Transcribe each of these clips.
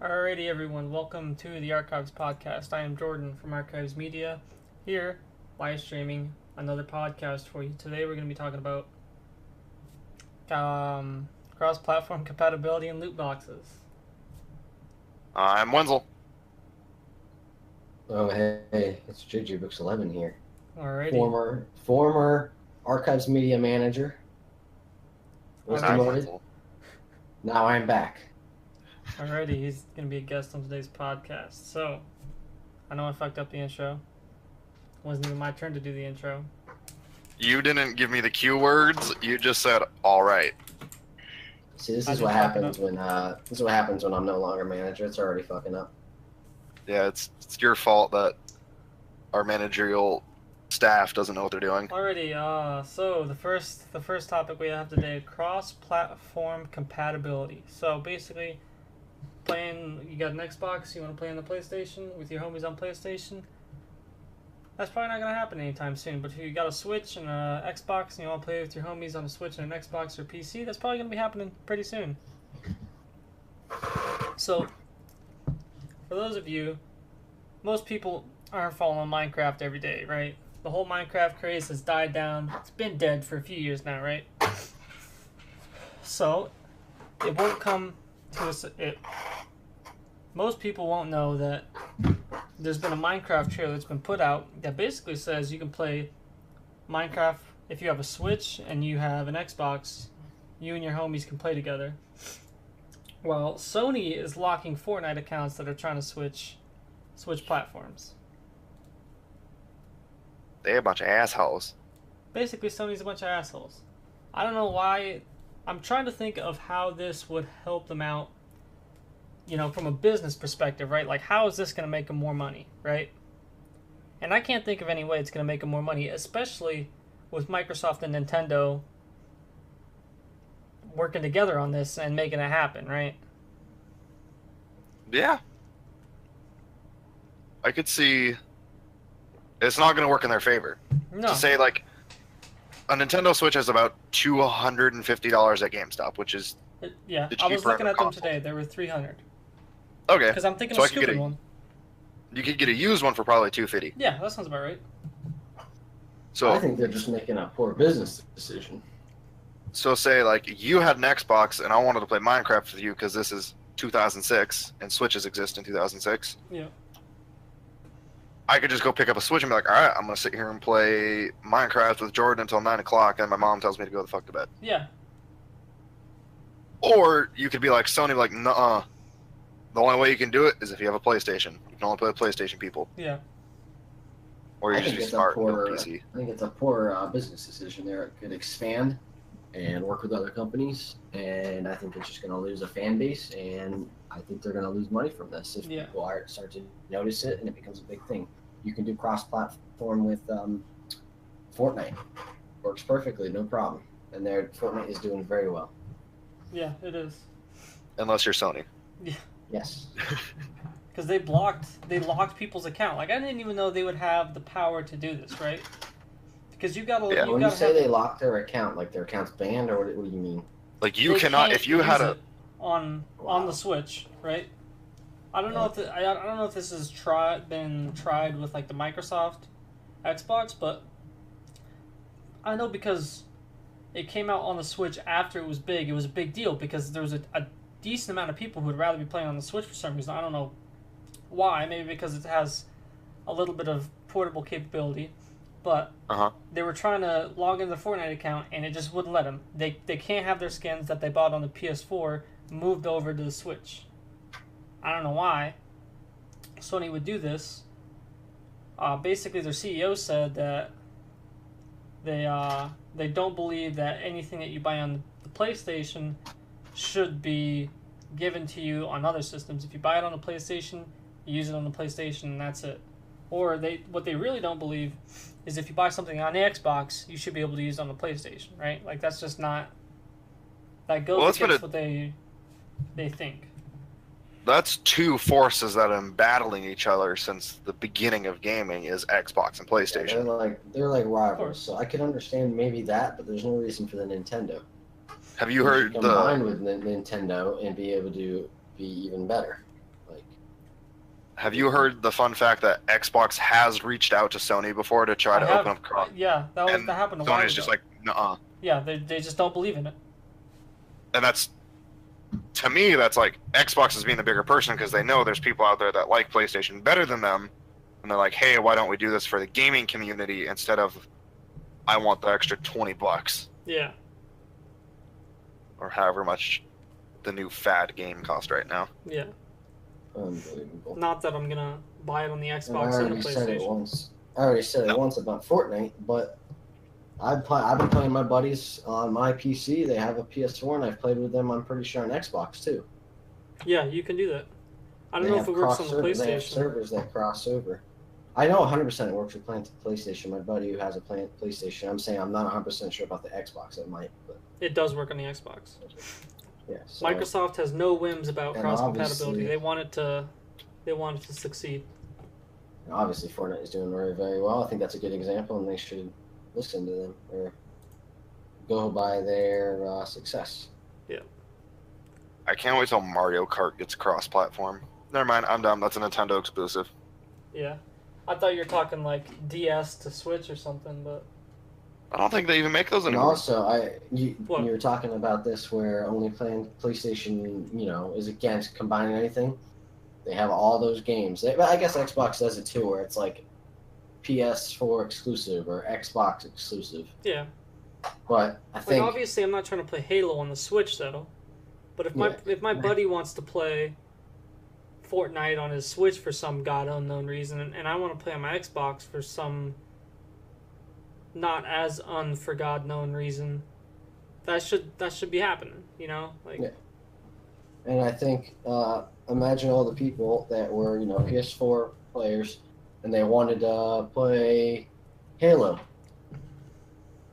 Alrighty, everyone, welcome to the Archives Podcast. I am Jordan from Archives Media, here live streaming another podcast for you. Today, we're going to be talking about cross-platform compatibility and loot boxes. I'm Wenzel. Oh, hey, it's JJ Books 11 here. Alrighty. Former Archives Media Manager. Was Alright. demoted. Now I'm back. Alrighty, he's going to be a guest on today's podcast. So, I know I fucked up the intro. It wasn't even my turn to do the intro. You didn't give me the cue words. You just said, "All right." See, this I is did what fuck it happens when I'm no longer manager. It's already fucking up. Yeah, it's your fault that our managerial staff doesn't know what they're doing. Alrighty, so the first topic we have today, cross-platform compatibility. So basically, you got an Xbox, you want to play on the PlayStation with your homies on PlayStation. That's probably not gonna happen anytime soon. But if you got a Switch and an Xbox and you want to play with your homies on a Switch and an Xbox or PC, that's probably gonna be happening pretty soon. So, for those of you, most people aren't following Minecraft every day, right? The whole Minecraft craze has died down. It's been dead for a few years now, right? So, it won't come to us. Most people won't know that there's been a Minecraft trailer that's been put out that basically says you can play Minecraft if you have a Switch and you have an Xbox. You and your homies can play together. Well, Sony is locking Fortnite accounts that are trying to switch platforms. They're a bunch of assholes. Basically, Sony's a bunch of assholes. I don't know why. I'm trying to think of how this would help them out, from a business perspective, right? Like, how is this going to make them more money, right? And I can't think of any way it's going to make them more money, especially with Microsoft and Nintendo working together on this and making it happen, right? Yeah. I could see it's not going to work in their favor. No. To say, like, a Nintendo Switch is about $250 at GameStop, which is Yeah, the I was cheaper looking end at them of today. They were $300. Okay. Because I'm thinking So of I a could get stupid a- one. You could get a used one for probably $250. Yeah, that sounds about right. So I think they're just making a poor business decision. So say, like, you had an Xbox and I wanted to play Minecraft with you because this is 2006 and Switches exist in 2006. Yeah. I could just go pick up a Switch and be like, all right, I'm going to sit here and play Minecraft with Jordan until 9 o'clock and my mom tells me to go the fuck to bed. Yeah. Or you could be like Sony, like, nuh-uh. The only way you can do it is if you have a PlayStation. You can only play with PlayStation people. Yeah. Or you I just think be it's a smart and go poor. PC. I think it's a poor business decision. There, it could expand and work with other companies, and I think it's just going to lose a fan base, and I think they're going to lose money from this if Yeah. people start to notice it and it becomes a big thing. You can do cross-platform with Fortnite. Works perfectly, no problem. And Fortnite is doing very well. Yeah, it is. Unless you're Sony. Yes. Because they locked people's account. Like, I didn't even know they would have the power to do this, right? Because you gotta, Yeah. When you say they lock their account, like their account's banned, or what do you mean? Like, you they cannot, can't if you use had a... it on the Switch, right? I don't know if I don't know if this has been tried with like the Microsoft Xbox, but I know because it came out on the Switch after it was big. It was a big deal because there was a decent amount of people who would rather be playing on the Switch for some reason. I don't know why. Maybe because it has a little bit of portable capability, but they were trying to log into the Fortnite account and it just wouldn't let them. They can't have their skins that they bought on the PS4 moved over to the Switch. I don't know why Sony would do this. Basically, their CEO said that they don't believe that anything that you buy on the PlayStation should be given to you on other systems. If you buy it on the PlayStation, you use it on the PlayStation, and that's it. Or what they really don't believe is if you buy something on the Xbox, you should be able to use it on the PlayStation, right? Like, that's just not... That goes against what they think. That's two forces that have been battling each other since the beginning of gaming is Xbox and PlayStation. Yeah, they're like rivals, so I could understand maybe that, but there's no reason for the Nintendo. Have you heard combine with Nintendo and be able to be even better? Have you heard the fun fact that Xbox has reached out to Sony before to try to open up cross? Yeah, that happened a while ago. Sony's just like, nuh-uh. Yeah, they just don't believe in it. And that's, to me, that's like Xbox is being the bigger person because they know there's people out there that like PlayStation better than them, and they're like, hey, why don't we do this for the gaming community instead of I want the extra $20? Yeah. Or however much the new fad game cost right now. Yeah. Unbelievable. Not that I'm gonna buy it on the And Xbox and the PlayStation. I already said it once about Fortnite, but I've been playing my buddies on my PC. They have a PS4, and I've played with them. I'm pretty sure on Xbox too. Yeah, you can do that. I don't know if it works on the PlayStation. They have servers that cross over. I know 100% it works with PlayStation. My buddy who has a PlayStation. I'm saying I'm not 100% sure about the Xbox. It might, but it does work on the Xbox. yeah. So, Microsoft has no whims about and cross compatibility. They want it to succeed. and obviously, Fortnite is doing very, very well. I think that's a good example, and they should listen to them or go by their success. I can't wait till Mario Kart gets cross-platform. Never mind, I'm dumb. That's a Nintendo exclusive. Yeah. I thought you were talking like DS to Switch or something, but I don't think they even make those And anymore. also, you What? were talking about this where only PlayStation, is against combining anything. They have all those games. I guess Xbox does it too, where it's like PS4 exclusive or Xbox exclusive. yeah. But I think Obviously I'm not trying to play Halo on the Switch though. But if my buddy wants to play Fortnite on his Switch for some god unknown reason, and I want to play on my Xbox for some not as for god known reason, that should be happening, like. Yeah. And I think imagine all the people that were PS4 players, and they wanted to play Halo.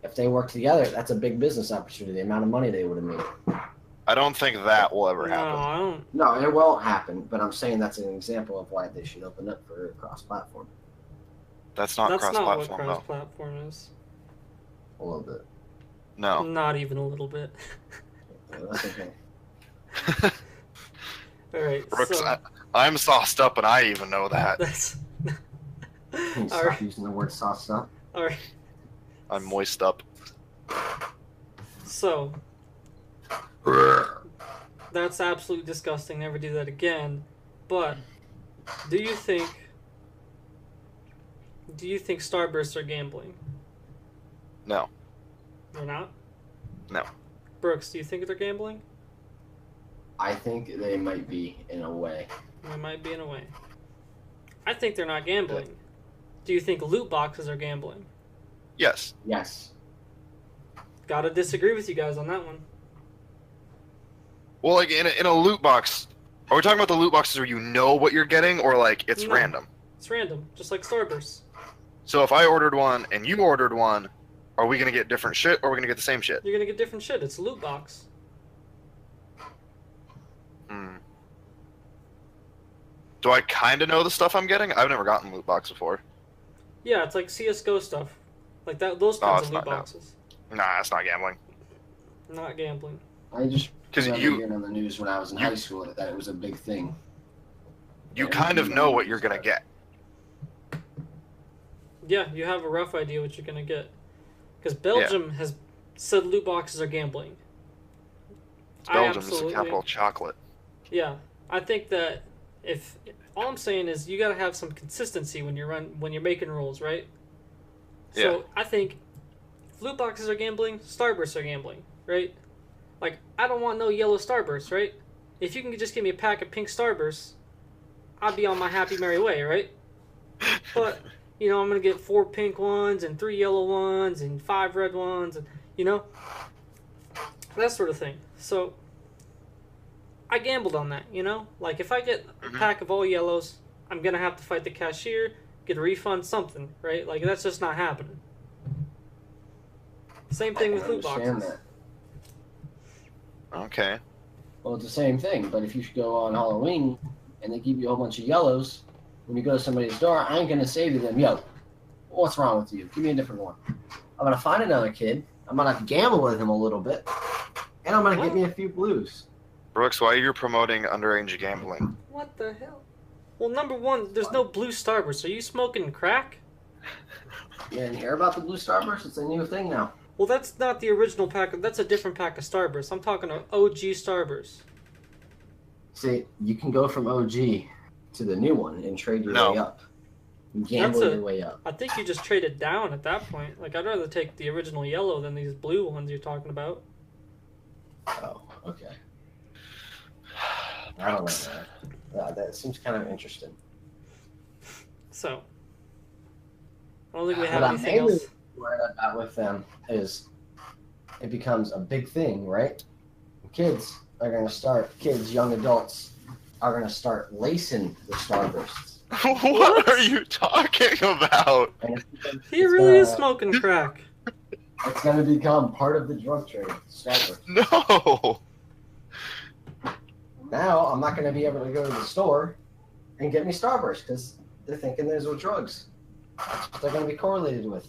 If they worked together, that's a big business opportunity. The amount of money they would have made. I don't think that will ever No, happen. I don't. No, it won't happen. But I'm saying that's an example of why they should open up for cross-platform. That's not That's not what cross-platform, though. cross-platform is. A little bit. No. Not even a little bit. Yeah, that's okay. All right. Brooks, So I'm sauced up, and I even know that. that's. Can you All stop right. using the word sauce up? All right. I'm moist up. So that's absolutely disgusting. Never do that again. But do you think Starbursts are gambling? No. They're not? No. Brooks, do you think they're gambling? I think they might be in a way. They might be in a way. I think they're not gambling. Do you think loot boxes are gambling? Yes. Yes. Gotta disagree with you guys on that one. Well, like, in a loot box, are we talking about the loot boxes where you know what you're getting, or, like, it's No. random? It's random, just like Starbursts. So if I ordered one and you ordered one, are we going to get different shit, or are we going to get the same shit? You're gonna get different shit. It's a loot box. Do I kind of know the stuff I'm getting? I've never gotten loot box before. Yeah, it's like CS:GO stuff, like that. Those No, kinds it's of loot not, no. boxes. Nah, that's not gambling. Not gambling. I just 'Cause remember you- hearing on the news when I was in high school that it was a big thing. You Yeah, kind of you know know what you're going to get. Yeah, you have a rough idea what you're gonna get. Because Belgium has said loot boxes are gambling. It's Belgium, it's the capital of chocolate. Yeah, I think that if all I'm saying is you gotta have some consistency when you're making rules, right? So I think if loot boxes are gambling, Starbursts are gambling, right? Like I don't want no yellow Starbursts, right? If you can just give me a pack of pink Starbursts, I'd be on my happy merry way, right? But I'm gonna get 4 pink ones and 3 yellow ones and 5 red ones, and that sort of thing. So I gambled on that, like if I get a pack of all yellows, I'm gonna have to fight the cashier, get a refund, something, right? Like that's just not happening. Same thing with loot understand boxes. that. Okay. Well, it's the same thing, but if you go on Halloween and they give you a whole bunch of yellows, when you go to somebody's door, I ain't going to say to them, yo, what's wrong with you? Give me a different one. I'm going to find another kid. I'm going to gamble with him a little bit, and I'm going to get me a few blues. Brooks, why are you promoting underage gambling? What the hell? Well, number one, there's no blue Starburst. Are you smoking crack? You didn't hear about the blue Starburst? It's a new thing now. Well, that's not the original pack. That's a different pack of Starburst. I'm talking an OG Starburst. See, you can go from OG to the new one and trade your way up. Gamble your way up. I think you just trade it down at that point. Like, I'd rather take the original yellow than these blue ones you're talking about. Oh, okay. I don't know. That seems kind of interesting. So, I don't think we have anything else. What I'm at with them is it becomes a big thing, right? Kids, young adults are going to start lacing the Starbursts. What are you talking about? He really is smoking crack. It's going to become part of the drug trade, Starburst. No! Now, I'm not going to be able to go to the store and get me Starburst because they're thinking those are drugs. That's what they're going to be correlated with.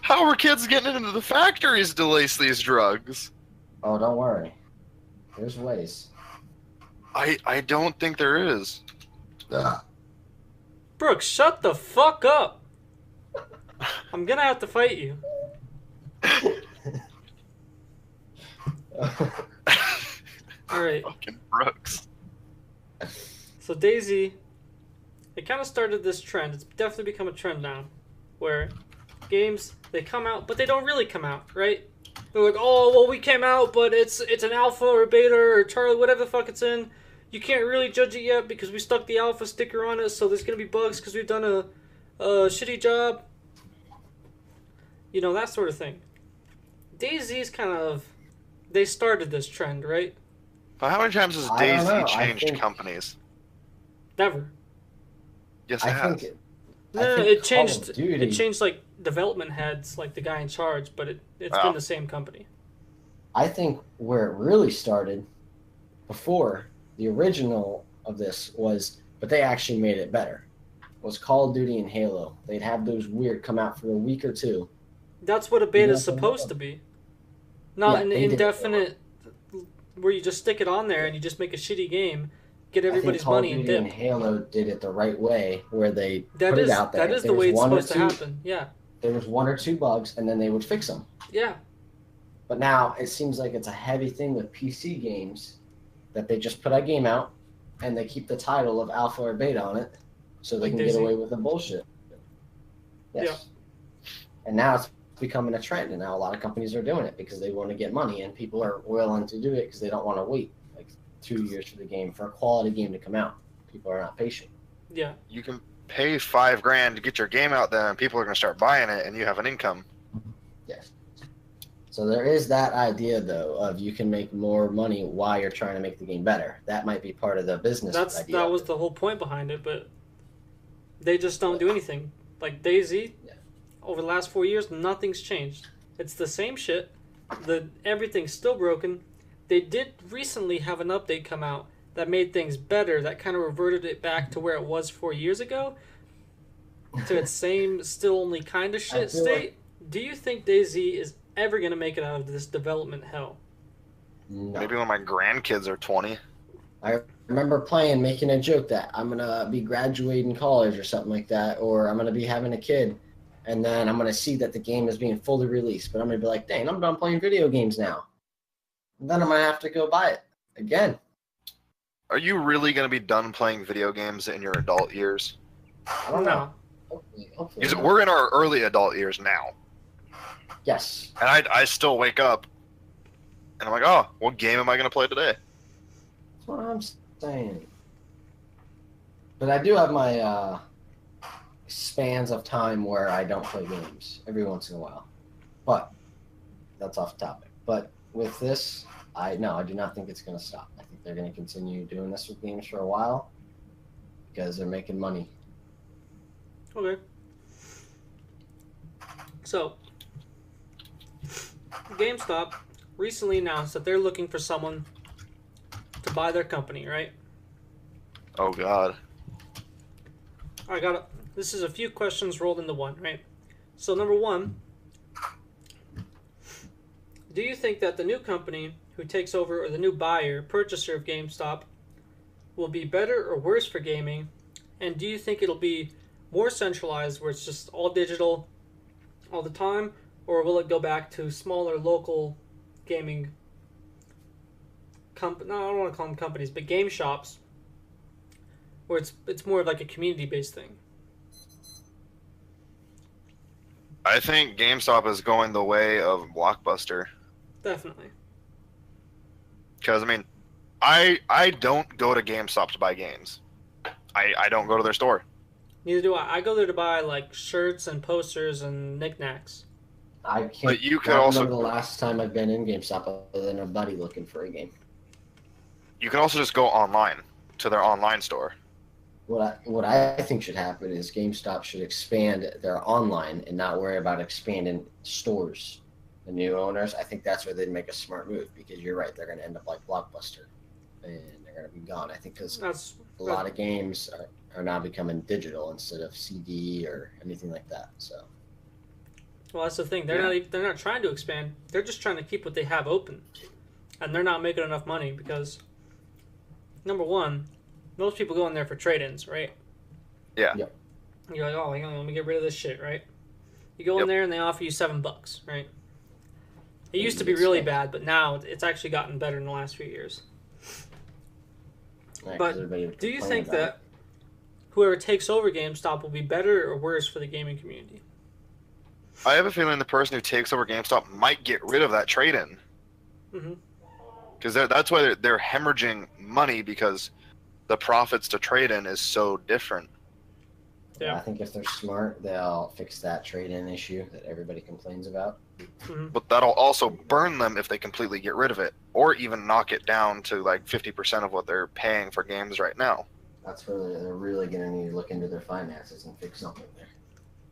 How are kids getting into the factories to lace these drugs? Oh, don't worry. There's ways. I don't think there is. Brooks, shut the fuck up. I'm gonna have to fight you. Alright. Fucking Brooks. So DayZ, it kind of started this trend. It's definitely become a trend now, where games, they come out, but they don't really come out, right? They're like, oh, well, we came out, but it's an alpha or beta or Charlie, whatever the fuck it's in. You can't really judge it yet because we stuck the alpha sticker on it, so there's going to be bugs because we've done a shitty job. You know, that sort of thing. DayZ's kind of, they started this trend, right? But how many times has DayZ changed companies? Never. Yes, it has. It changed. It changed like development heads, like the guy in charge, but it's been the same company. I think where it really started, before the original of this was, but they actually made it better, was Call of Duty and Halo. They'd have those weird come out for a week or two. That's what a beta is supposed to be. Not an indefinite, where you just stick it on there and you just make a shitty game, get everybody's money and dip. Call of Duty and Halo did it the right way, where they put it out there. That is the way it's supposed to happen, yeah. There was one or two bugs, and then they would fix them. Yeah. But now it seems like it's a heavy thing with PC games that they just put a game out and they keep the title of alpha or beta on it so they can get away with the bullshit. Yes. Yeah. And now it's becoming a trend, and now a lot of companies are doing it because they want to get money, and people are willing to do it because they don't want to wait like 2 years for the game, for a quality game to come out. People are not patient. Yeah. You can pay $5,000 to get your game out there, and people are going to start buying it, and you have an income. Yes. So there is that idea, though, of you can make more money while you're trying to make the game better. That might be part of the business idea. That was the whole point behind it, but they just don't do anything. Like DayZ, over the last 4 years, nothing's changed. It's the same shit. Everything's still broken. They did recently have an update come out that made things better, that kind of reverted it back to where it was 4 years ago, to its same, still only kind of shit state. Do you think DayZ is ever going to make it out of this development hell? No. Maybe when my grandkids are 20. I remember making a joke that I'm going to be graduating college or something like that, or I'm going to be having a kid, and then I'm going to see that the game is being fully released, but I'm going to be like, dang, I'm done playing video games now. And then I'm going to have to go buy it again. Are you really going to be done playing video games in your adult years? I don't know. Hopefully we're in our early adult years now. Yes. And I still wake up, and I'm like, oh, what game am I going to play today? That's what I'm saying. But I do have my spans of time where I don't play games every once in a while. But that's off topic. But with this, I do not think it's going to stop. I think they're going to continue doing this with games for a while because they're making money. Okay. So, GameStop recently announced that they're looking for someone to buy their company, right? Oh, God. This is a few questions rolled into one, right? So, number one, do you think that the new company who takes over, or the new buyer, purchaser of GameStop, will be better or worse for gaming? And do you think it'll be more centralized where it's just all digital all the time? Or will it go back to smaller local gaming no, I don't want to call them companies, but game shops where it's more of like a community-based thing? I think GameStop is going the way of Blockbuster. Definitely. Because, I mean, I don't go to GameStop to buy games. I don't go to their store. Neither do I. I go there to buy like shirts and posters and knickknacks. I can't But you could not also remember the last time I've been in GameStop other than a buddy looking for a game. you can also just go online to their online store. What I think should happen is GameStop should expand their online and not worry about expanding stores. The new owners, I think that's where they'd make a smart move, because you're right, they're going to end up like Blockbuster, and they're going to be gone. I think because a lot of games are now becoming digital instead of CD or anything like that. So, well, that's the thing. They're not trying to expand. They're just trying to keep what they have open, and they're not making enough money because, number one, most people go in there for trade-ins, right? Yeah. Yep. You're like, oh, let me get rid of this shit, right? You go in there and they offer you $7, right? It used to be really bad, but now it's actually gotten better in the last few years. right, But do you think that whoever takes over GameStop will be better or worse for the gaming community? I have a feeling the person who takes over GameStop might get rid of that trade-in. Mm-hmm. Because that's why they're hemorrhaging money, because the profits to trade-in is so different. Yeah, I think if they're smart, they'll fix that trade-in issue that everybody complains about. Mm-hmm. But that'll also burn them if they completely get rid of it, or even knock it down to like 50% of what they're paying for games right now. That's where they're really going to need to look into their finances and fix something there.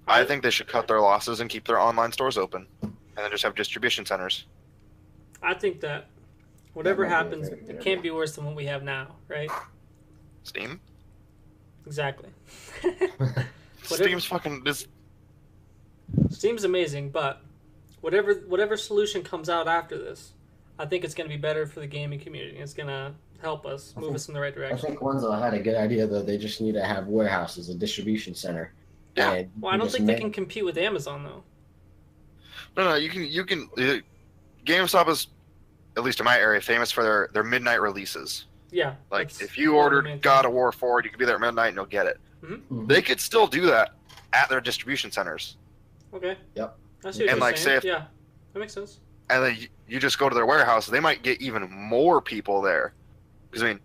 I think they should cut their losses and keep their online stores open, and then just have distribution centers. I think that whatever That might be a happens, very good it idea. can't be worse than what we have now, right? Steam? Exactly. Steam's fucking... Steam's amazing, but whatever solution comes out after this, I think it's going to be better for the gaming community. It's going to help us, move us in the right I direction. think Wenzel had a good idea, though. They just need to have warehouses, a distribution center. Yeah. And Well, I you don't just think they make- can compete with Amazon, though. No, you can... GameStop is, at least in my area, famous for their midnight releases. Yeah. Like, that's if you one of the ordered main God things. of War 4, you could be there at midnight and you'll get it. Mhm. They could still do that at their distribution centers. Okay. Yep. I see what And, you're like, saying. say if- Yeah, that makes sense. And then you just go to their warehouse, they might get even more people there. Because, I mean,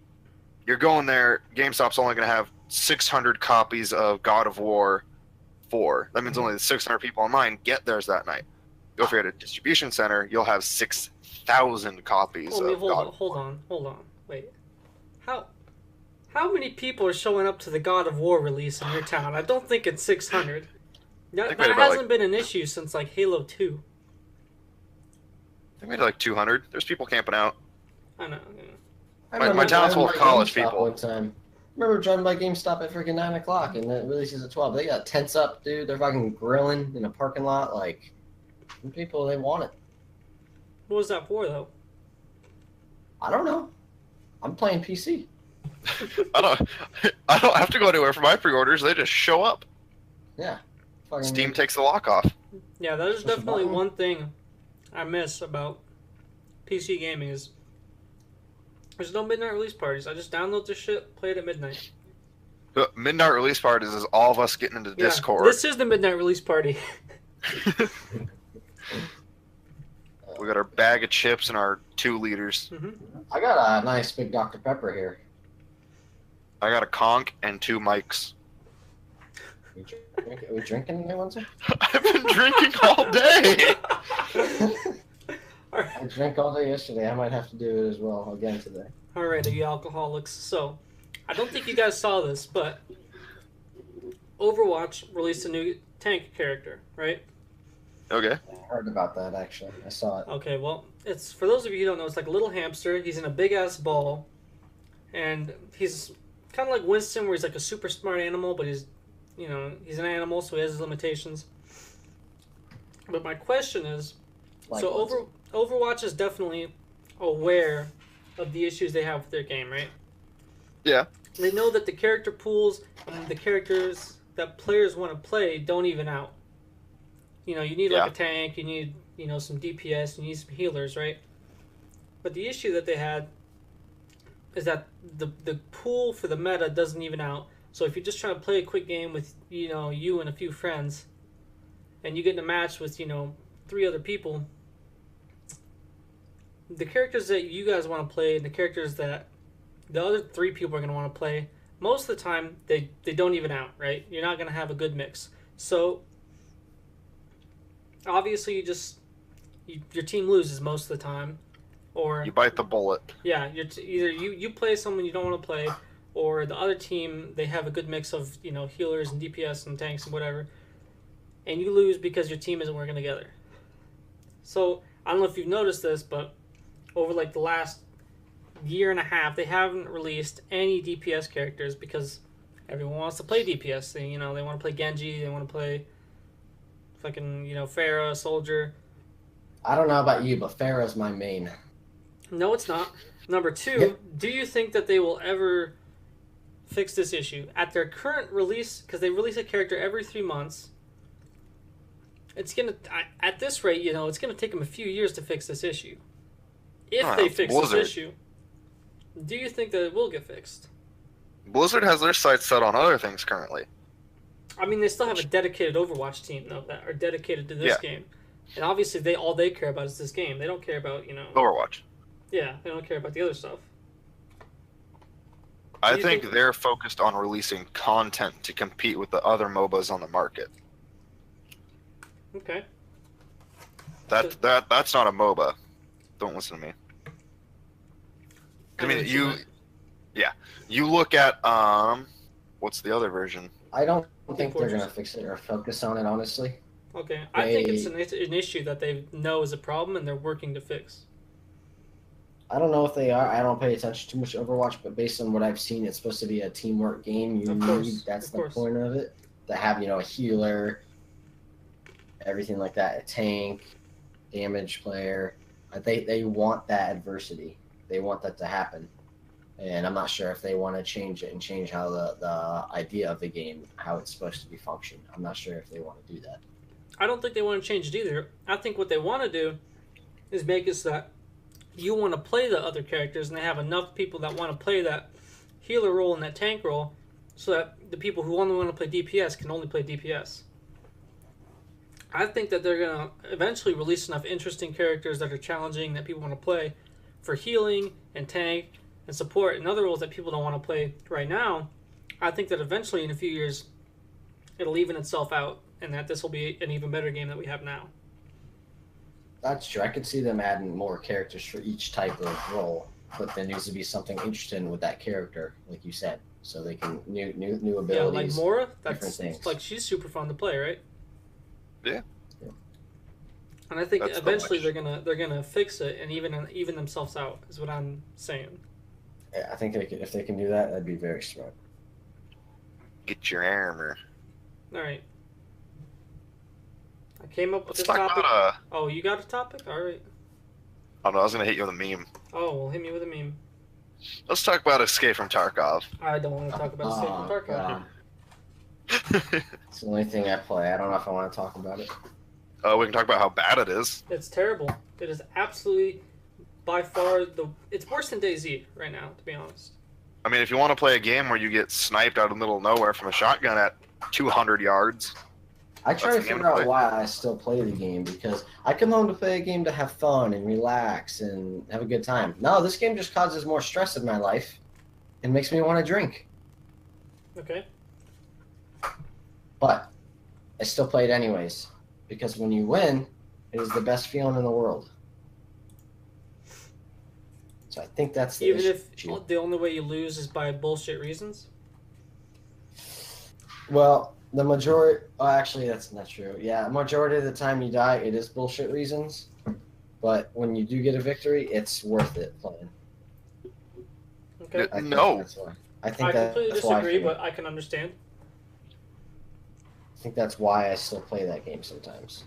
you're going there, GameStop's only going to have 600 copies of God of War 4. That means only 600 people online get theirs that night. Go if you're at a distribution center, you'll have 6,000 copies Well, I mean, of God of hold on. Wait. How many people are showing up to the God of War release in your town? I don't think it's 600. That think we had about, hasn't been an issue since like Halo 2. They made like 200. There's people camping out. I know. Yeah. I My remember town's full of driving by college GameStop people. One time. I remember driving by GameStop at freaking 9 o'clock, and it releases at 12. They got tents up, dude. They're fucking grilling in a parking lot. Like, some people, they want it. What was that for, though? I don't know. I'm playing PC. I don't have to go anywhere for my pre-orders. They just show up. Yeah. Fucking Steam takes the lock off. Yeah, that is Push a definitely button. one thing I miss about PC gaming is there's no midnight release parties. I just download this shit, play it at midnight. But midnight release parties is all of us getting into Yeah, Discord. this is the midnight release party. We got our bag of chips and our 2 liters. I got a nice big Dr. Pepper here. I got a conch and 2 mics. Are we drinking any ones? I've been drinking all day. I drank all day yesterday. I might have to do it as well again today. Alright, you alcoholics. So, I don't think you guys saw this, but Overwatch released a new tank character, right? Okay. I heard about that actually. I saw it. Okay, well, it's for those of you who don't know, it's like a little hamster. He's in a big ass ball, and he's kind of like Winston, where he's like a super smart animal, but he's an animal, so he has his limitations. But my question is, Like so what's- Overwatch is definitely aware of the issues they have with their game, right? Yeah. They know that the character pools and the characters that players want to play don't even out. You know, you need like Yeah. a tank, you need, you know, some DPS, you need some healers, right? But the issue that they had is that the pool for the meta doesn't even out. So if you're just trying to play a quick game with, you know, you and a few friends, and you get in a match with, you know, 3 other people, the characters that you guys want to play and the characters that the other 3 people are going to want to play, most of the time they don't even out, right? You're not going to have a good mix. So obviously your team loses most of the time, or You bite the bullet. yeah, either you play someone you don't want to play, or the other team, they have a good mix of, you know, healers and DPS and tanks and whatever, and you lose because your team isn't working together. So I don't know if you've noticed this, but over like the last year and a half, they haven't released any DPS characters because everyone wants to play DPS. They, you know, they want to play Genji, they want to play fucking, you know, Pharah, Soldier. I don't know about you, but Pharah's my main. No, it's not. Number 2, do you think that they will ever fix this issue at their current release? Because they release a character every 3 months. It's gonna, at this rate, you know, it's gonna take them a few years to fix this issue. If they fix Blizzard. this issue, do you think that it will get fixed? Blizzard has their sights set on other things currently. I mean, they still have a dedicated Overwatch team though that are dedicated to this game, and obviously they care about is this game. They don't care about, you know. Overwatch. Yeah, they don't care about the other stuff. I think they're focused on releasing content to compete with the other MOBAs on the market. Okay. That's not a MOBA. Don't listen to me. I mean, you look at what's the other version? I don't think they're gonna fix it or focus on it, honestly. Okay, I think it's an issue that they know is a problem and they're working to fix. I don't know if they are. I don't pay attention too much to Overwatch, but based on what I've seen, it's supposed to be a teamwork game. That's the point of it. To have, you know, a healer, everything like that, a tank, damage player. They want that adversity. They want that to happen. And I'm not sure if they want to change it and change how the idea of the game, how it's supposed to be functioned. I'm not sure if they want to do that. I don't think they want to change it either. I think what they want to do is make it so that you want to play the other characters and they have enough people that want to play that healer role and that tank role so that the people who only want to play DPS can only play DPS. I think that they're going to eventually release enough interesting characters that are challenging that people want to play for healing and tank and support and other roles that people don't want to play right now. I think that eventually in a few years it'll even itself out and that this will be an even better game than we have now. That's true. I could see them adding more characters for each type of role, but there needs to be something interesting with that character, like you said, so they can new abilities. Yeah, like Mora, different things. like she's super fun to play, right? Yeah. And I think eventually they're gonna fix it and even themselves out is what I'm saying. Yeah, I think if they can do that, that'd be very smart. Get your armor. All right. I came up with Let's this talk topic. about Oh, you got a topic? All right. I don't know. I was gonna hit you with a meme. Oh, well, hit me with a meme. Let's talk about Escape from Tarkov. I don't want to talk about Escape from Tarkov. God. It's the only thing I play. I don't know if I want to talk about it. We can talk about how bad it is. It's terrible. It is absolutely, by far, it's worse than DayZ right now, to be honest. I mean, if you want to play a game where you get sniped out of the middle of nowhere from a shotgun at 200 yards. I try to figure out why I still play the game, because I come home to play a game to have fun and relax and have a good time. No, this game just causes more stress in my life and makes me want to drink. Okay. But I still play it anyways, because when you win, it is the best feeling in the world. So I think that's the Even if issue. the only way you lose is by bullshit reasons? Well, the majority... Oh, actually, that's not true. Yeah, majority of the time you die, it is bullshit reasons. But when you do get a victory, it's worth it playing. Okay. No. I think I that's completely why disagree, but I can understand. I think that's why I still play that game sometimes.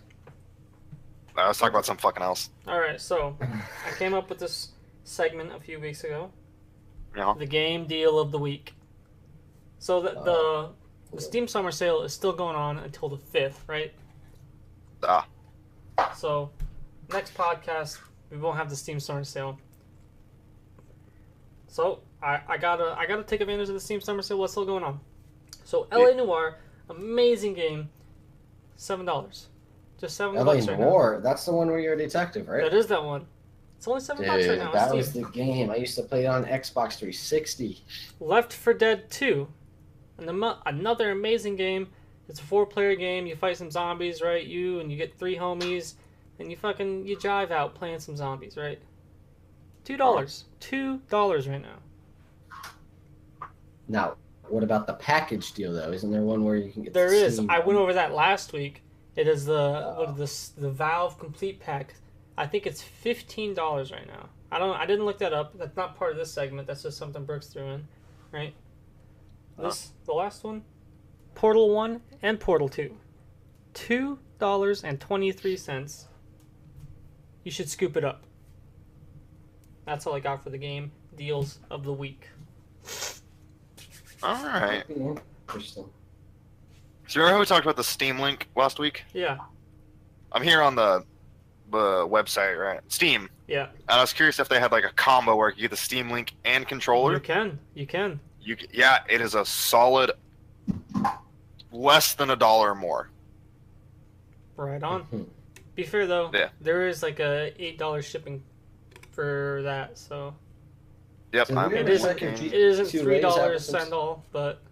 Let's talk about something fucking else. Alright, so I came up with this segment a few weeks ago Yeah. the game deal of the week. So the Steam Summer Sale is still going on until the 5th, right? Ah. So next podcast we won't have the Steam Summer Sale. So I gotta take advantage of the Steam Summer Sale. What's still going on? So LA Noire, amazing game, $7, just $7 LA right now. Noire, that's the one where you're a detective, right? That is that one. It's only $7 right Dude, now. on that Steam. was the game. I used to play it on Xbox 360. Left 4 Dead 2, another amazing game. It's a 4-player game. You fight some zombies, right? You get 3 homies, and you jive out playing some zombies, right? $2, $2 right now. Now, what about the package deal though? Isn't there one where you can get? There the is. Steam I went one? over that last week. It is the Valve Complete Pack. I think it's $15 right now. I didn't look that up. That's not part of this segment. That's just something Brooks threw in, right? The last one, Portal 1 and Portal 2, $2.23. You should scoop it up. That's all I got for the game deals of the week. All right. Interesting. So remember how we talked about the Steam Link last week? Yeah, I'm here on the website, right? Steam. yeah. And I was curious if they had like a combo where you get the Steam Link and controller. You can. Yeah, it is a solid less than $1 more. Right on. Mhm. Be fair though, Yeah. there is like a $8 shipping for that, so Yep, So I'm we're it gonna isn't check if it isn't G2A's $3 having some- send all, but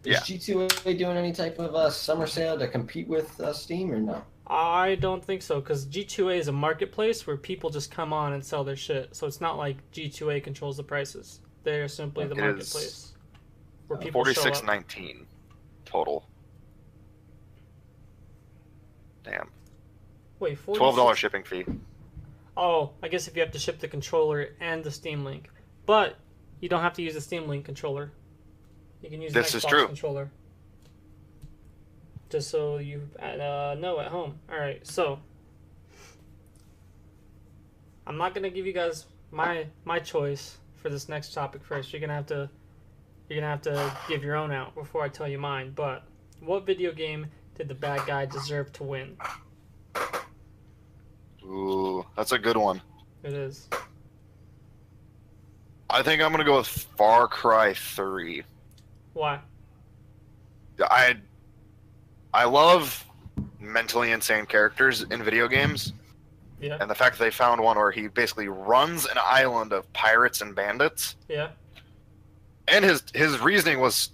Is Yeah. G2A doing any type of summer sale to compete with Steam or no? I don't think so because G2A is a marketplace where people just come on and sell their shit. So it's not like G2A controls the prices. They're simply the It is marketplace where people show up. $46.19 total. Damn. Wait, $12 shipping fee. Oh, I guess if you have to ship the controller and the Steam Link, but you don't have to use the Steam Link controller. You can use the This is Xbox true. controller. Just so you know at home. All right, so I'm not gonna give you guys my choice for this next topic first. You're gonna have to give your own out before I tell you mine. But what video game did the bad guy deserve to win? Ooh, that's a good one. It is. I think I'm gonna go with Far Cry 3. Why? I love mentally insane characters in video games, Yeah. and the fact that they found one where he basically runs an island of pirates and bandits, Yeah. and his reasoning was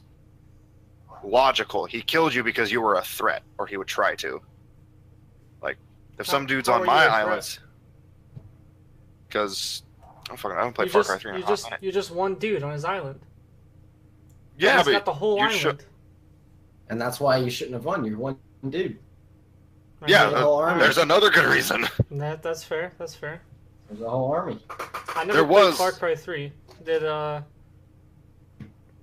logical. He killed you because you were a threat, or he would try to. Like, if some dude's how on are my you a threat? island, because I haven't played Far Cry 3 in a hot minute. You're just one dude on his island. Yeah, He's but got the whole you island. should- And that's why you shouldn't have won. You're one dude. Right? Yeah, the whole army. there's another good reason. That's fair. That's fair. There's a whole army. I never There played was- Far Cry 3.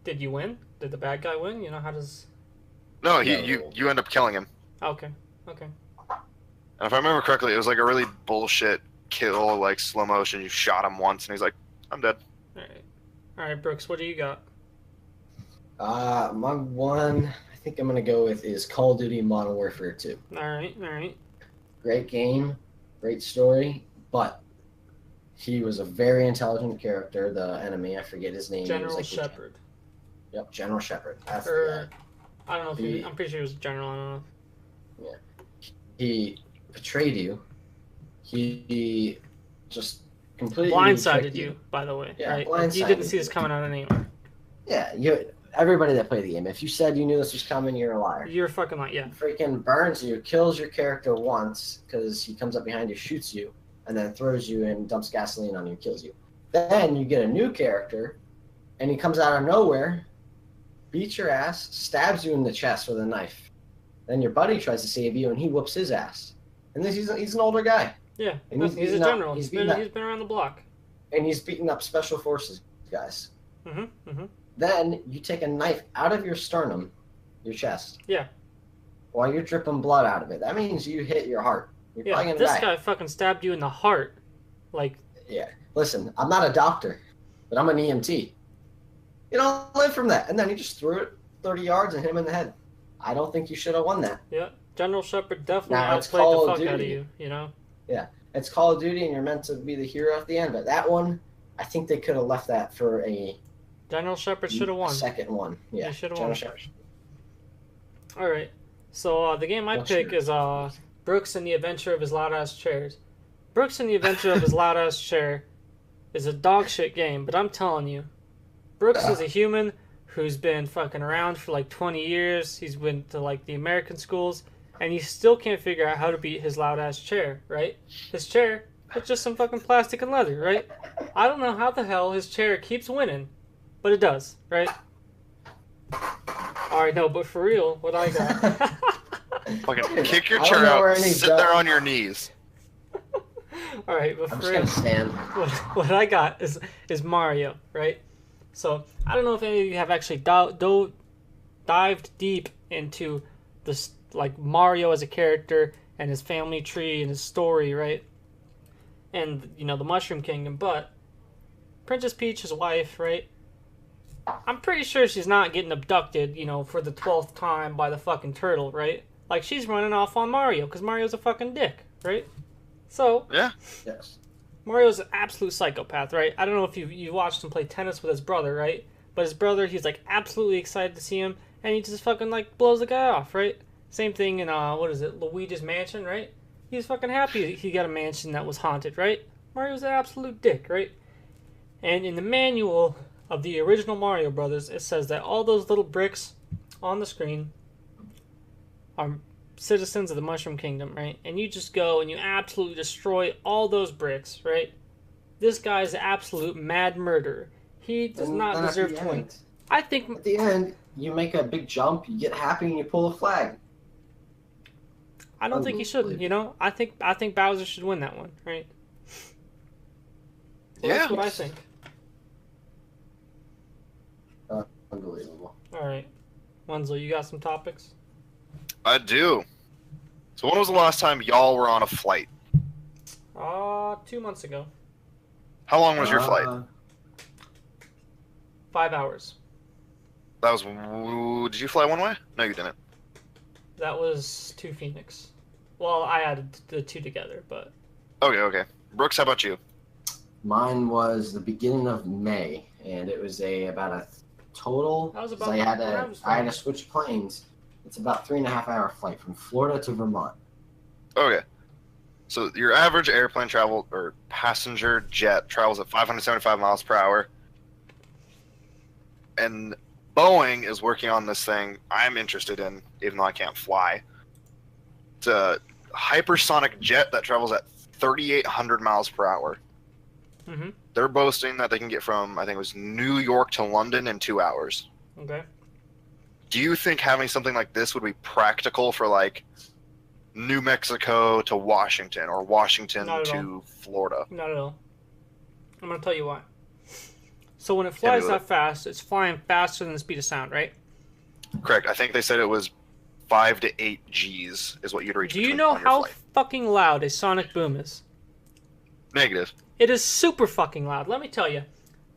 Did you win? Did the bad guy win? You know how does? No, No. you end up killing him. Okay. And if I remember correctly, it was like a really bullshit kill, like slow motion. You shot him once, and he's like, "I'm dead." All right, Brooks. What do you got? My one, I think I'm gonna go with is Call of Duty Modern Warfare 2. All right. Great game, great story, but he was a very intelligent character. The enemy, I forget his name. He was General like Shepard. Yep, General Shepard. That's the Or guy. I don't know if He- I'm pretty sure he was general. I don't know. He betrayed you. He just completely Blindsided tricked you, by the way. Yeah, right? Like, you didn't blindsided see this you. coming out anyway. Yeah, everybody that played the game. If you said you knew this was coming, you're a liar. You're fucking like, yeah. Freaking burns you, kills your character once because he comes up behind you, shoots you, and then throws you and dumps gasoline on you, kills you. Then you get a new character, and he comes out of nowhere, beats your ass, stabs you in the chest with a knife. Then your buddy tries to save you, and he whoops his ass. And then he's an older guy, Yeah. And He's a beating up- general. he's He's been beating up- around the block. and he's beating up special forces guys. Mm-hmm. Then you take a knife out of your sternum, your chest. Yeah. While you're dripping blood out of it. That means you hit your heart. You're Yeah. probably gonna This die. guy fucking stabbed you in the heart. Like, Yeah. Listen, I'm not a doctor, but I'm an EMT. You don't live from that. And then he just threw it 30 yards and hit him in the head. I don't think you should have won that. Yeah, General Shepard definitely Now it's outplayed Call the of fuck out of Duty. you, you know? Yeah, it's Call of Duty, and you're meant to be the hero at the end. But that one, I think they could have left that for General Shepard should have won. second one. Yeah, He should have General won. Shepard. Alright, so the game I What's pick yours? is Brooks and the Adventure of His Loud-Ass Chairs. Brooks and the Adventure of His Loud-Ass Chair is a dog shit game, but I'm telling you, Brooks is a human who's been fucking around for like 20 years. He's been to like the American schools, and he still can't figure out how to beat his loud-ass chair, right? His chair, it's just some fucking plastic and leather, right? I don't know how the hell his chair keeps winning, but it does, right? Alright, no, but for real, what I got... Fucking kick your I don't chair know where out, any sit there on your knees. Alright, but I'm for just real, gonna stand. what I got is Mario, right? So, I don't know if any of you have actually dived deep into this, like, Mario as a character and his family tree and his story, right? And, you know, the Mushroom Kingdom, but Princess Peach, his wife, right? I'm pretty sure she's not getting abducted, you know, for the 12th time by the fucking turtle, right? Like, she's running off on Mario, because Mario's a fucking dick, right? So, Yeah. Yes. Mario's an absolute psychopath, right? I don't know if you watched him play tennis with his brother, right? But his brother, he's like absolutely excited to see him, and he just fucking like blows the guy off, right? Same thing in what is it, Luigi's Mansion, right? He's fucking happy he got a mansion that was haunted, right? Mario's an absolute dick, right? And in the manual of the original Mario Brothers, it says that all those little bricks on the screen are citizens of the Mushroom Kingdom, right? And you just go and you absolutely destroy all those bricks, right? This guy's an absolute mad murderer. He does not Then at deserve the to win. end- I think At the end, you make a big jump, you get happy, and you pull a flag. I don't think he should. You know, I think Bowser should win that one, right? Well, Yeah. that's what I think. Unbelievable. All right, Wenzel, you got some topics? I do. So when was the last time y'all were on a flight? 2 months ago. How long was your flight? 5 hours. That was. Did you fly one way? No, you didn't. That was to Phoenix. Well, I added the two together, but Okay. Brooks, how about you? Mine was the beginning of May, and it was about a total. That was 'cause about I had when I to was I had flying. to switch planes. It's about 3.5 hour flight from Florida to Vermont. Okay. So your average airplane travel or passenger jet travels at 575 miles per hour. And Boeing is working on this thing I'm interested in, even though I can't fly. It's a hypersonic jet that travels at 3,800 miles per hour. Mm-hmm. They're boasting that they can get from, I think it was New York to London in 2 hours. Okay. Do you think having something like this would be practical for, like, New Mexico to Washington or Washington Not at to Florida? Not at all. I'm gonna tell you why. So when it me flies with that it. fast, it's flying faster than the speed of sound, right? Correct. I think they said it was 5 to 8 Gs is what you'd reach. Do you between- know on your how flight. fucking loud a sonic boom is? Negative. It is super fucking loud. Let me tell you.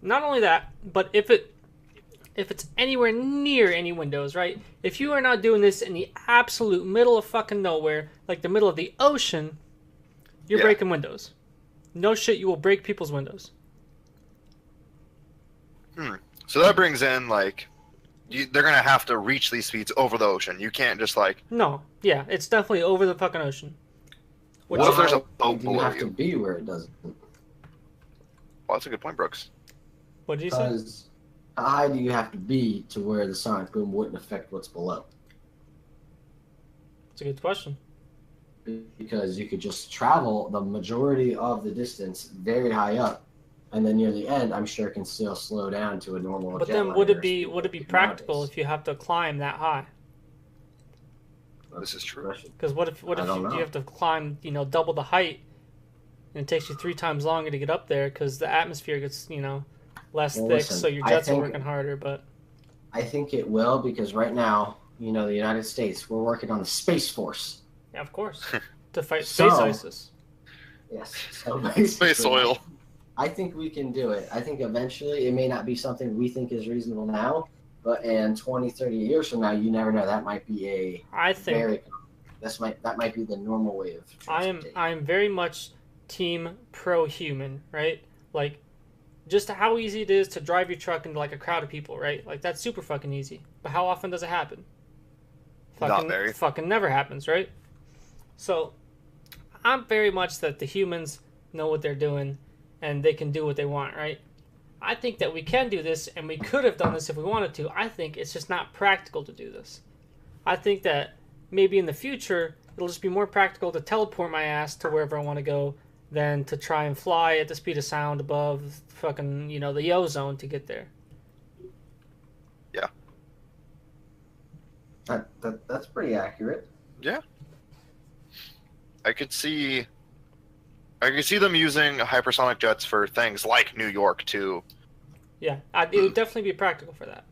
Not only that, but if it's anywhere near any windows, right? If you are not doing this in the absolute middle of fucking nowhere, like the middle of the ocean, you're Yeah. breaking windows. No shit, you will break people's windows. So that brings in, like, they're going to have to reach these speeds over the ocean. You can't just, like, No, yeah, it's definitely over the fucking ocean. what if there's a Why boat do you below have to you? be where it doesn't? Well, that's a good point, Brooks. What did you say? Because how high do you have to be to where the sonic boom wouldn't affect what's below? It's a good question. Because you could just travel the majority of the distance very high up, and then near the end, I'm sure it can still slow down to a normal. But then would it be practical if you have to climb that high? This is true. Because what if I don't you know. have to climb, double the height, and it takes you 3 times longer to get up there because the atmosphere gets, less Well, thick, listen, so your I jets are think- working harder. But I think it will, because right now, the United States, we're working on the Space Force. yeah, of course, to fight So- space ISIS. Yes. So Space basically- oil. I think we can do it. I think eventually it may not be something we think is reasonable now, but in 20, 30 years from now, you never know. That might be a I think that might be the normal way of transportation. I am very much team pro-human, right? Like, just how easy it is to drive your truck into like a crowd of people, right? Like that's super fucking easy. But how often does it happen? Not very. Fucking never happens, right? So I'm very much that the humans know what they're doing and they can do what they want, right? I think that we can do this and we could have done this if we wanted to. I think it's just not practical to do this. I think that maybe in the future it'll just be more practical to teleport my ass to wherever I want to go than to try and fly at the speed of sound above fucking, the ozone to get there. Yeah. That's pretty accurate. Yeah. I could see them using hypersonic jets for things like New York too. Yeah, it would definitely be practical for that.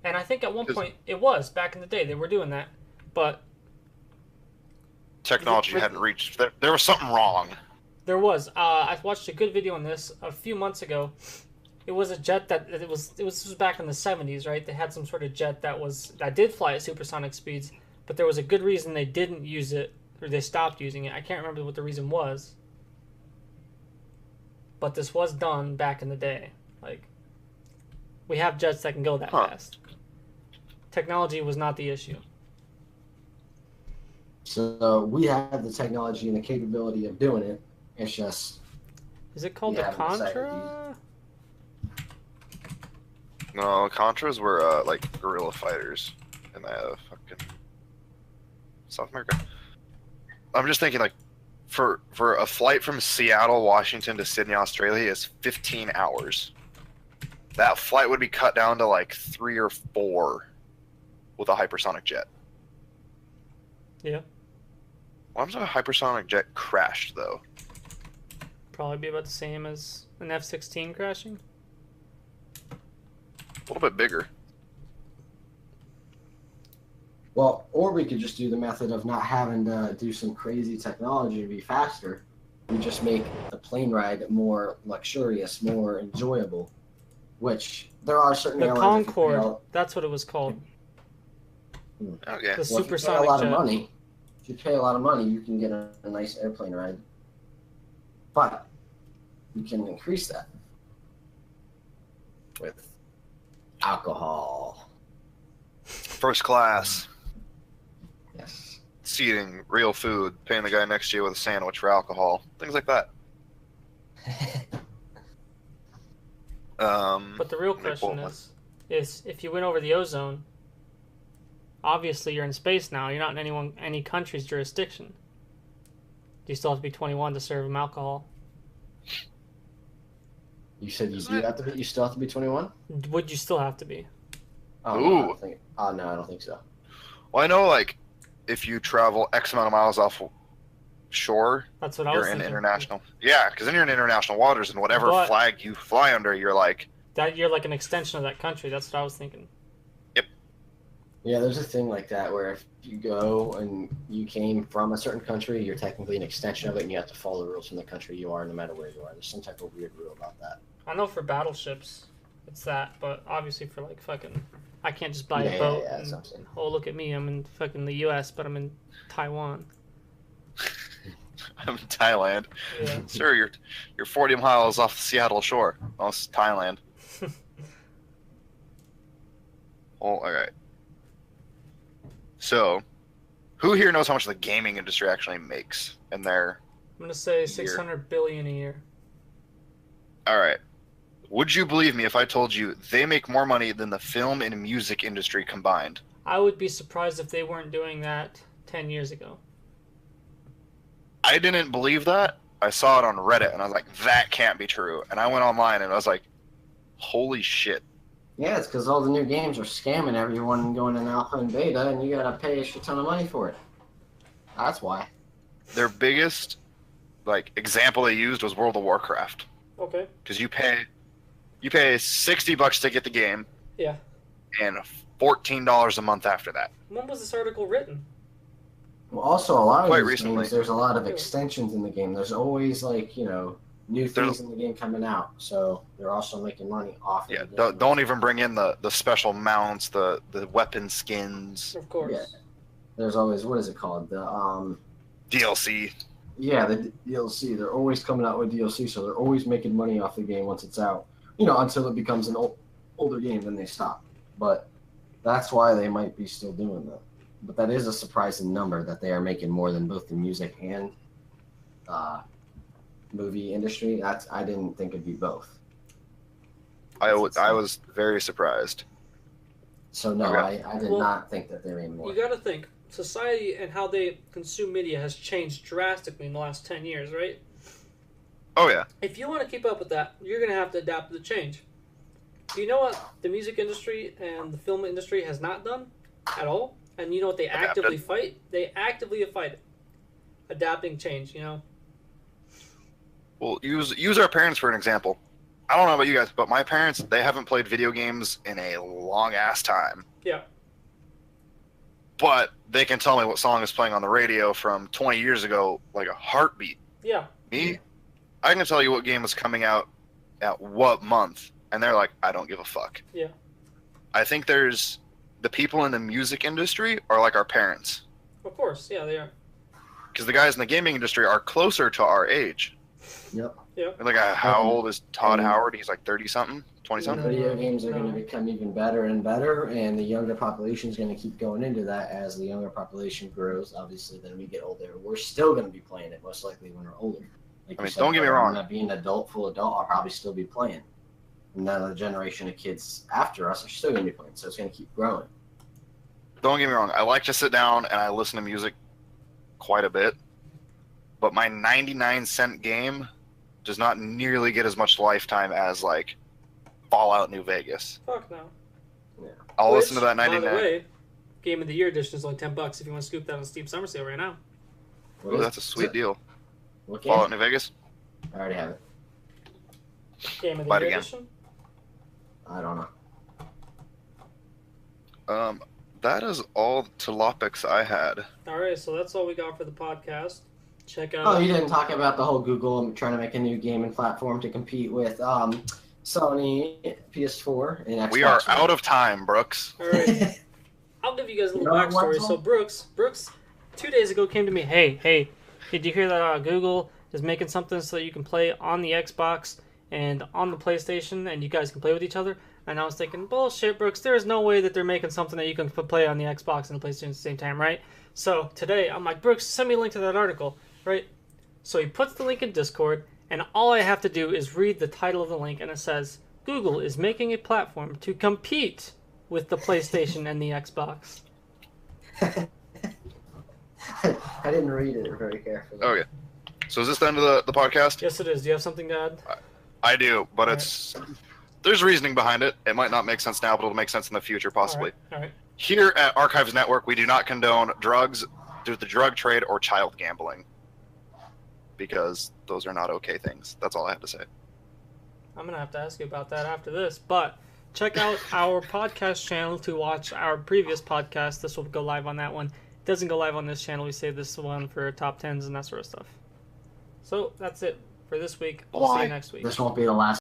And I think at one point it was back in the day they were doing that, but technology hadn't reached. There was something wrong. There was. I watched a good video on this a few months ago. It was a jet this was back in the 70s, right? They had some sort of jet that did fly at supersonic speeds, but there was a good reason they didn't use it, or they stopped using it. I can't remember what the reason was. But this was done back in the day. Like, we have jets that can go that fast. Technology was not the issue. So we have the technology and the capability of doing it. It's just... Is it called the Contra? No, Contras were like guerrilla fighters in fucking South America. I'm just thinking like for a flight from Seattle, Washington to Sydney, Australia is 15 hours. That flight would be cut down to like 3 or 4 with a hypersonic jet. Yeah. What if a hypersonic jet crashed though? Probably be about the same as an F-16 crashing. A little bit bigger. Well, or we could just do the method of not having to do some crazy technology to be faster. We just make the plane ride more luxurious, more enjoyable. Which there are certain the Concorde. That's what it was called. Okay. The well, supersonic jet. If you pay a lot of money, you can get a nice airplane ride. But you can increase that with alcohol. First class. Yes. Seating, real food, paying the guy next to you with a sandwich for alcohol. Things like that. But the real question is if you went over the ozone, obviously you're in space now. You're not in any country's jurisdiction. Do you still have to be 21 to serve them alcohol? You said you still have to be 21? Would you still have to be? Ooh. No, I don't think so. Well, I know, like, if you travel X amount of miles off shore, that's what I was thinking. You're in international. Yeah, because then you're in international waters, and whatever flag you fly under, you're like... You're like an extension of that country. That's what I was thinking. Yep. Yeah, there's a thing like that where if you go and you came from a certain country, you're technically an extension of it, and you have to follow the rules from the country you are, no matter where you are. There's some type of weird rule about that. I know for battleships, it's that, but obviously for like fucking... I can't just buy a boat and, oh, look at me, I'm in fucking the U.S., but I'm in Taiwan. I'm in Thailand. Yeah. Sir, you're 40 miles off the Seattle shore. Oh, it's Thailand. Oh, alright. So, who here knows how much the gaming industry actually makes in their I'm going to say $600 billion a year. Alright. Would you believe me if I told you they make more money than the film and music industry combined? I would be surprised if they weren't doing that 10 years ago. I didn't believe that. I saw it on Reddit, and I was like, that can't be true. And I went online, and I was like, holy shit. Yeah, it's because all the new games are scamming everyone going in alpha and beta, and you gotta pay a shit ton of money for it. That's why. Their biggest, like, example they used was World of Warcraft. Okay. Because you pay $60 to get the game. Yeah. And $14 a month after that. When was this article written? Well, also, a lot of Quite these recently. games, there's a lot of extensions in the game. There's always, like, new things in the game coming out, so they're also making money off. Yeah, of the game. don't even bring in the special mounts, the weapon skins, Of course. Yeah. There's always, what is it called? The DLC. Yeah, the DLC. They're always coming out with DLC, so they're always making money off the game once it's out. You know, until it becomes an older game, then they stop. But that's why they might be still doing that. But that is a surprising number that they are making more than both the music and movie industry. I didn't think it'd be both. I was very surprised. So no, Okay. I did not think that they made more. You got to think, society and how they consume media has changed drastically in the last 10 years, right? Oh yeah. If you want to keep up with that, you're going to have to adapt to the change. Do you know what the music industry and the film industry has not done at all? And you know what they actively fight? They actively fight it. Adapting change, you know? Well, use our parents for an example. I don't know about you guys, but my parents, they haven't played video games in a long ass time. Yeah. But they can tell me what song is playing on the radio from 20 years ago like a heartbeat. Yeah. Me, I can tell you what game is coming out at what month, and they're like, I don't give a fuck. Yeah. I think there's the people in the music industry are like our parents. Of course, yeah, they are. Because the guys in the gaming industry are closer to our age. Yep. Yeah. Like, how old is Todd Howard? He's like 30-something, 20-something? Video games are going to become even better and better, and the younger population is going to keep going into that as the younger population grows. Obviously, then we get older. We're still going to be playing it, most likely, when we're older. Like I mean, don't get me wrong. I'm being an adult, full adult, I'll probably still be playing. And then the generation of kids after us are still going to be playing, so it's going to keep growing. Don't get me wrong. I like to sit down and I listen to music quite a bit, but my 99-cent game does not nearly get as much lifetime as like Fallout New Vegas. Fuck no. Yeah. I'll listen to that 99. By the way, Game of the Year edition is only $10 if you want to scoop that on Steam Summer Sale right now. Ooh, that's a sweet deal. What game? Fallout New Vegas? I already have it. Game of the Buy it Year again. edition? I don't know. That is all topics I had. Alright, so that's all we got for the podcast. Check out... Oh, you didn't talk about the whole Google trying to make a new gaming platform to compete with Sony, PS4, and Xbox. We are One. out of time, Brooks. Alright. I'll give you guys a little You know what, backstory. So Brooks 2 days ago came to me, hey, did you hear that Google is making something so that you can play on the Xbox and on the PlayStation and you guys can play with each other? And I was thinking, bullshit, Brooks, there is no way that they're making something that you can play on the Xbox and the PlayStation at the same time, right? So today, I'm like, Brooks, send me a link to that article, right? So he puts the link in Discord, and all I have to do is read the title of the link, and it says, Google is making a platform to compete with the PlayStation and the Xbox. I didn't read it very carefully. Okay. So is this the end of the podcast? Yes, it is. Do you have something to add? I do, but All it's... There's reasoning behind it. It might not make sense now, but it'll make sense in the future, possibly. All right. Here at Archives Network, we do not condone drugs, the drug trade, or child gambling. Because those are not okay things. That's all I have to say. I'm going to have to ask you about that after this, but check out our podcast channel to watch our previous podcast. This will go live on that one. It doesn't go live on this channel. We save this one for top 10s and that sort of stuff. So that's it for this week. We'll see you next week. This won't be the last